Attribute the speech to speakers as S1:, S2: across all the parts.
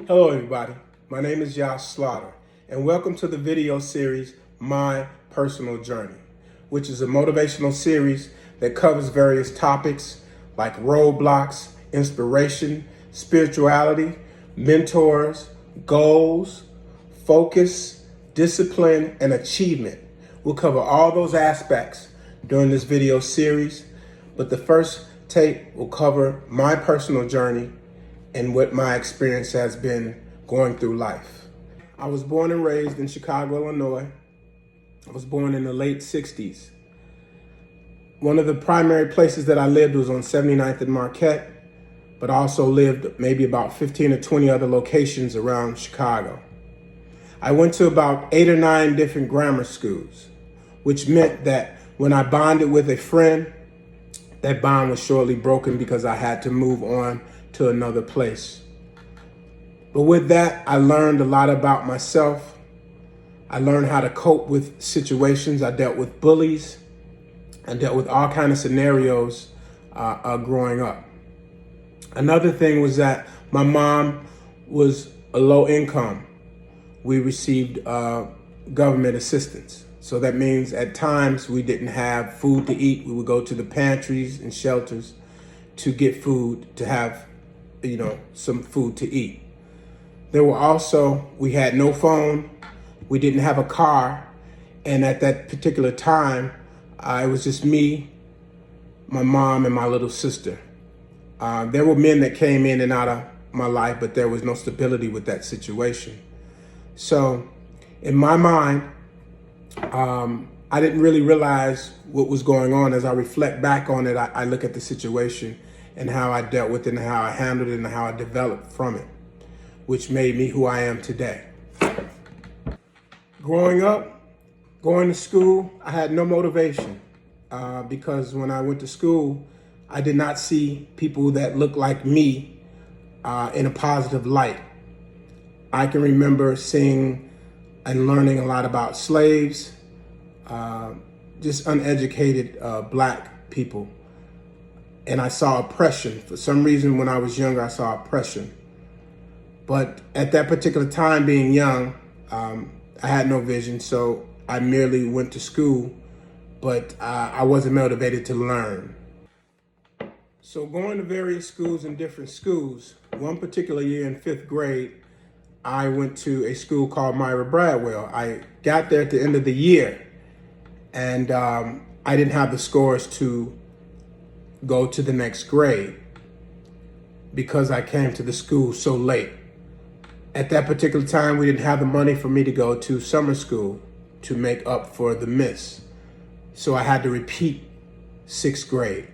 S1: Hello everybody, my name is Josh Slaughter and welcome to the video series, My Personal Journey, which is a motivational series that covers various topics like roadblocks, inspiration, spirituality, mentors, goals, focus, discipline, and achievement. We'll cover all those aspects during this video series, but the first tape will cover my personal journey and what my experience has been going through life. I was born and raised in Chicago, Illinois. I was born in the late 60s. One of the primary places that I lived was on 79th and Marquette, but I also lived maybe about 15 or 20 other locations around Chicago. I went to about 8 or 9 different grammar schools, which meant that when I bonded with a friend, that bond was shortly broken because I had to move on to another place. But with that, I learned a lot about myself. I learned how to cope with situations. I dealt with bullies. I dealt with all kinds of scenarios growing up. Another thing was that my mom was a low income. We received government assistance. So that means at times we didn't have food to eat. We would go to the pantries and shelters to get food, to have some food to eat. We had no phone, we didn't have a car, and at that particular time, it was just me, my mom, and my little sister. There were men that came in and out of my life, but there was no stability with that situation. So in my mind, I didn't really realize what was going on. As I reflect back on it, I look at the situation and how I dealt with it and how I handled it and how I developed from it, which made me who I am today. Growing up, going to school, I had no motivation because when I went to school, I did not see people that looked like me in a positive light. I can remember seeing and learning a lot about slaves, just uneducated black people. And I saw oppression. For some reason, when I was younger, I saw oppression. But at that particular time, being young, I had no vision, so I merely went to school, but I wasn't motivated to learn. So going to various schools in different schools, one particular year in 5th grade, I went to a school called Myra Bradwell. I got there at the end of the year, and I didn't have the scores to go to the next grade because I came to the school so late. At that particular time, we didn't have the money for me to go to summer school to make up for the miss. So I had to repeat 6th grade,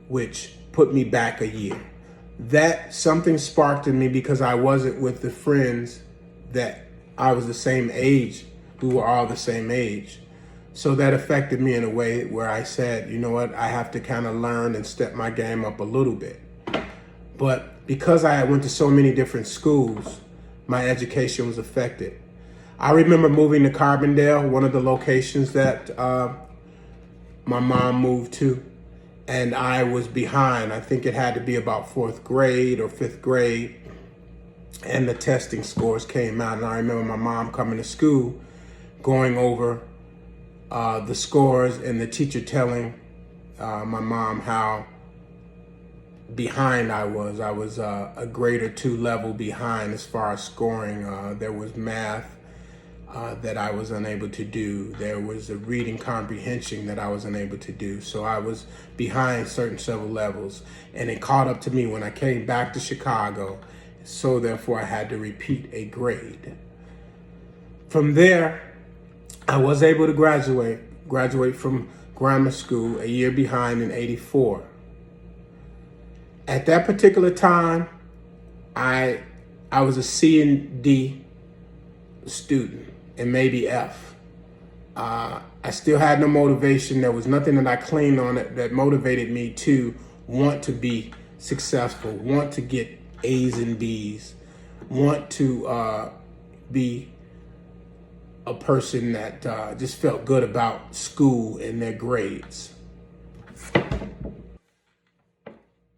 S1: which put me back a year. That something sparked in me because I wasn't with the friends that I was the same age, who were all the same age. So that affected me in a way where I said, you know what, I have to kind of learn and step my game up a little bit. But because I went to so many different schools, my education was affected. I remember moving to Carbondale, one of the locations that my mom moved to, and I was behind. I think it had to be about 4th grade or 5th grade, and the testing scores came out. And I remember my mom coming to school, going over the scores, and the teacher telling my mom how behind I was. I was a grade or 2 level behind as far as scoring. There was math that I was unable to do. There was a reading comprehension that I was unable to do. So I was behind several levels, and it caught up to me when I came back to Chicago. So therefore I had to repeat a grade. From there, I was able to graduate from grammar school a year behind in '84. At that particular time, I was a C and D student, and maybe F. I still had no motivation. There was nothing that I cleaned on that motivated me to want to be successful, want to get A's and B's, want to be a person that just felt good about school and their grades.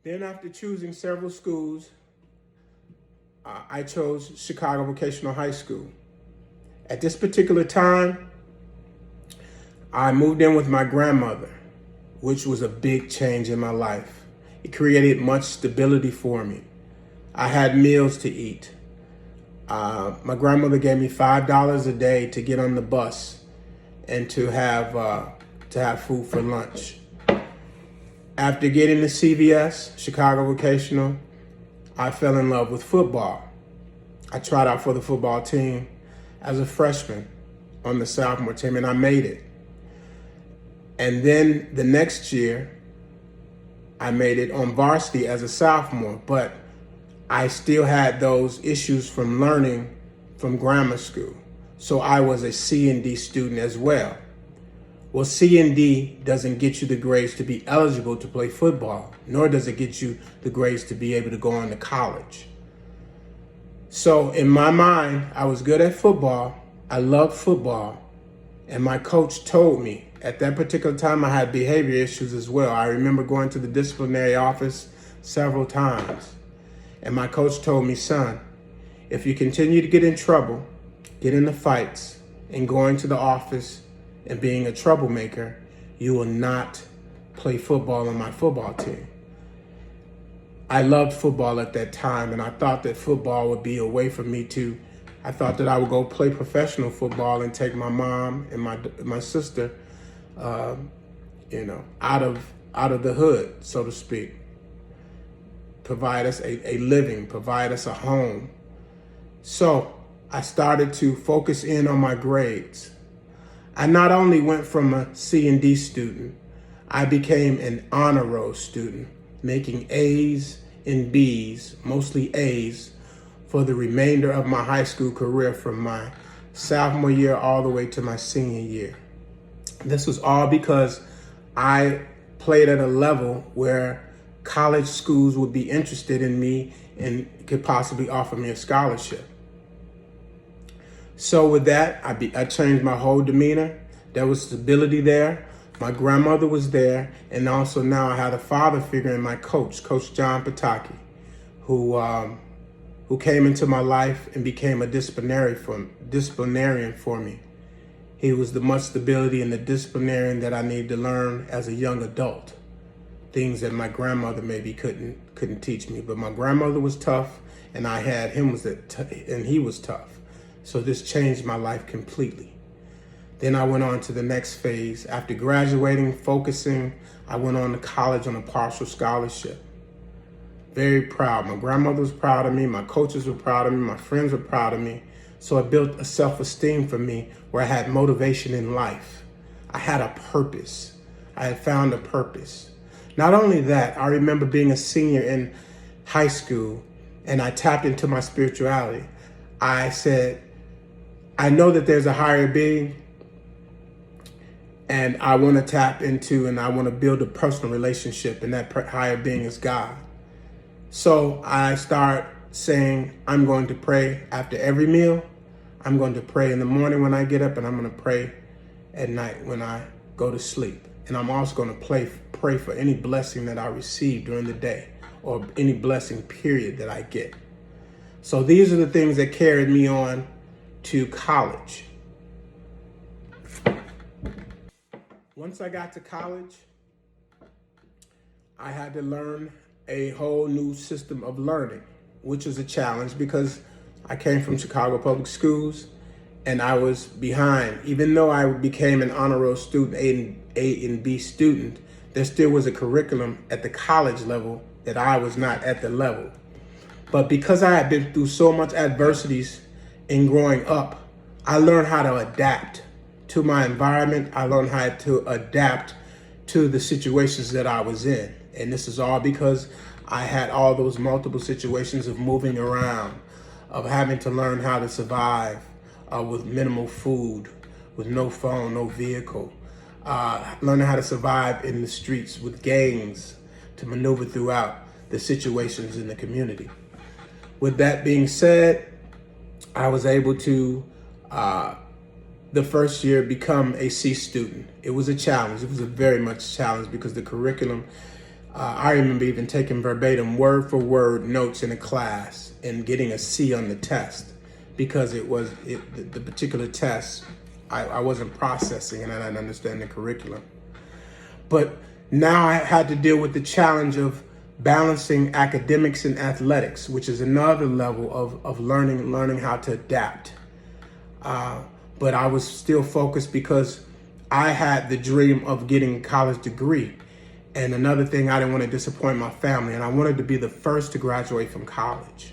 S1: Then after choosing several schools, I chose Chicago Vocational High School. At this particular time, I moved in with my grandmother, which was a big change in my life. It created much stability for me. I had meals to eat. My grandmother gave me $5 a day to get on the bus and to have food for lunch. After getting to CVS, Chicago Vocational, I fell in love with football. I tried out for the football team as a freshman on the sophomore team, and I made it. And then the next year, I made it on varsity as a sophomore, but I still had those issues from learning from grammar school. So I was a C&D student as well. Well, C&D doesn't get you the grades to be eligible to play football, nor does it get you the grades to be able to go on to college. So in my mind, I was good at football. I loved football. And my coach told me at that particular time I had behavior issues as well. I remember going to the disciplinary office several times. And my coach told me, son, if you continue to get in trouble, get into fights, and going to the office and being a troublemaker, you will not play football on my football team. I loved football at that time, and I thought that football would be a way for me to, I thought that I would go play professional football and take my mom and my sister, out of the hood, so to speak. Provide us a living, provide us a home. So I started to focus in on my grades. I not only went from a C&D student, I became an honor roll student, making A's and B's, mostly A's, for the remainder of my high school career from my sophomore year all the way to my senior year. This was all because I played at a level where college schools would be interested in me and could possibly offer me a scholarship. So with that, I changed my whole demeanor. There was stability there. My grandmother was there. And also now I had a father figure in my coach, Coach John Pataki, who came into my life and became a disciplinarian for me. He was the much stability and the disciplinarian that I needed to learn as a young adult. Things that my grandmother maybe couldn't teach me. But my grandmother was tough, and I had him and he was tough. So this changed my life completely. Then I went on to the next phase. After graduating, focusing, I went on to college on a partial scholarship. Very proud. My grandmother was proud of me. My coaches were proud of me. My friends were proud of me. So it built a self-esteem for me where I had motivation in life. I had a purpose. I had found a purpose. Not only that, I remember being a senior in high school and I tapped into my spirituality. I said, I know that there's a higher being and I want to tap into and I want to build a personal relationship, and that higher being is God. So I start saying, I'm going to pray after every meal. I'm going to pray in the morning when I get up, and I'm going to pray at night when I go to sleep. And I'm also going to pray for any blessing that I receive during the day or any blessing period that I get. So these are the things that carried me on to college. Once I got to college, I had to learn a whole new system of learning, which was a challenge because I came from Chicago Public Schools and I was behind. Even though I became an honor roll student, A and B student, there still was a curriculum at the college level that I was not at the level. But because I had been through so much adversities in growing up, I learned how to adapt to my environment. I learned how to adapt to the situations that I was in. And this is all because I had all those multiple situations of moving around, of having to learn how to survive with minimal food, with no phone, no vehicle, learning how to survive in the streets with gangs to maneuver throughout the situations in the community. With that being said, I was able to, the first year, become a C student. It was a challenge. It was a very much challenge because the curriculum I remember even taking verbatim, word for word notes in a class and getting a C on the test because the particular test I wasn't processing and I didn't understand the curriculum. But now I had to deal with the challenge of balancing academics and athletics, which is another level of learning how to adapt. But I was still focused because I had the dream of getting a college degree. And another thing, I didn't want to disappoint my family, and I wanted to be the first to graduate from college.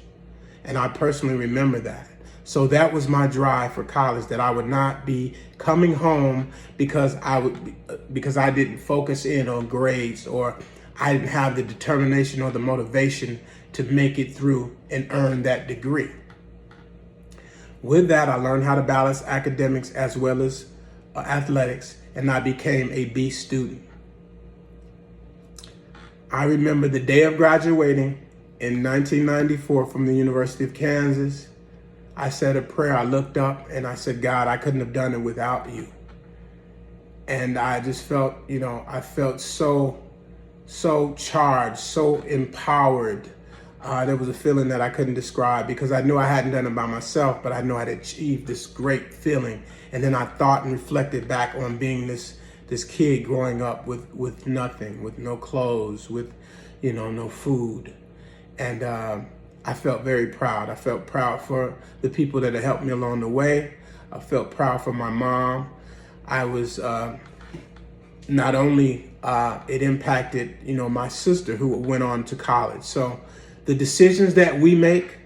S1: And I personally remember that. So that was my drive for college, that I would not be coming home because I didn't focus in on grades, or I didn't have the determination or the motivation to make it through and earn that degree. With that, I learned how to balance academics as well as athletics, and I became a B student. I remember the day of graduating in 1994 from the University of Kansas. I said a prayer. I looked up and I said, God, I couldn't have done it without you. And I just felt, I felt so charged, so empowered. There was a feeling that I couldn't describe because I knew I hadn't done it by myself, but I knew I'd achieved this great feeling. And then I thought and reflected back on being this kid growing up with nothing, with no clothes, with, no food. And I felt very proud. I felt proud for the people that had helped me along the way. I felt proud for my mom. I was, not only it impacted, my sister who went on to college. So the decisions that we make,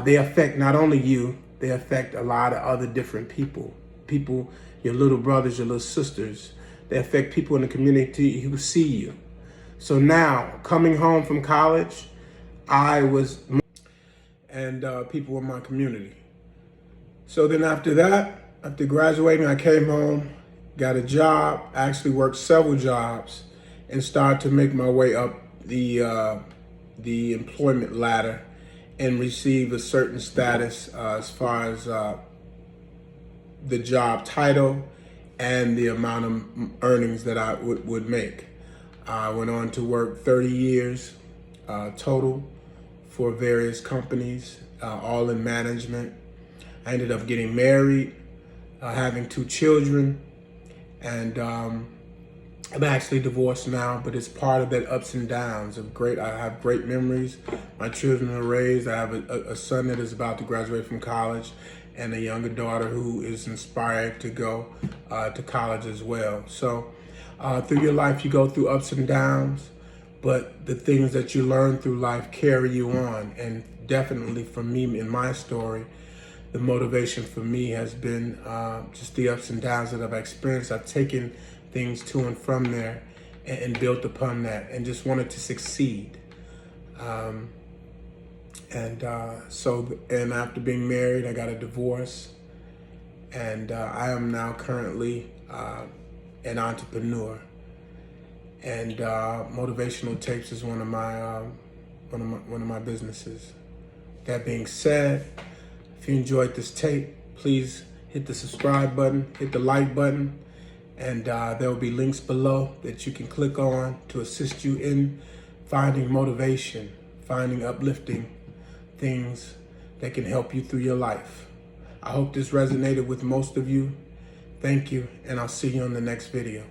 S1: they affect not only you, they affect a lot of other different people. People, your little brothers, your little sisters. They affect people in the community who see you. So now, coming home from college, and people in my community. So then after that, after graduating, I came home, got a job, actually worked several jobs, and started to make my way up the employment ladder and receive a certain status as far as the job title and the amount of earnings that I would make. I went on to work 30 years total for various companies, all in management. I ended up getting married, having 2 children, and I'm actually divorced now, but it's part of that ups and downs of I have great memories. My children are raised. I have a son that is about to graduate from college, and a younger daughter who is inspired to go to college as well. So through your life, you go through ups and downs, but the things that you learn through life carry you on. And definitely for me, in my story, the motivation for me has been just the ups and downs that I've experienced. I've taken things to and from there and built upon that and just wanted to succeed. And after being married, I got a divorce, and I am now currently an entrepreneur. And Motivational Tapes is one of my businesses. That being said, if you enjoyed this tape, please hit the subscribe button, hit the like button, and there will be links below that you can click on to assist you in finding motivation, finding uplifting things that can help you through your life. I hope this resonated with most of you. Thank you, and I'll see you on the next video.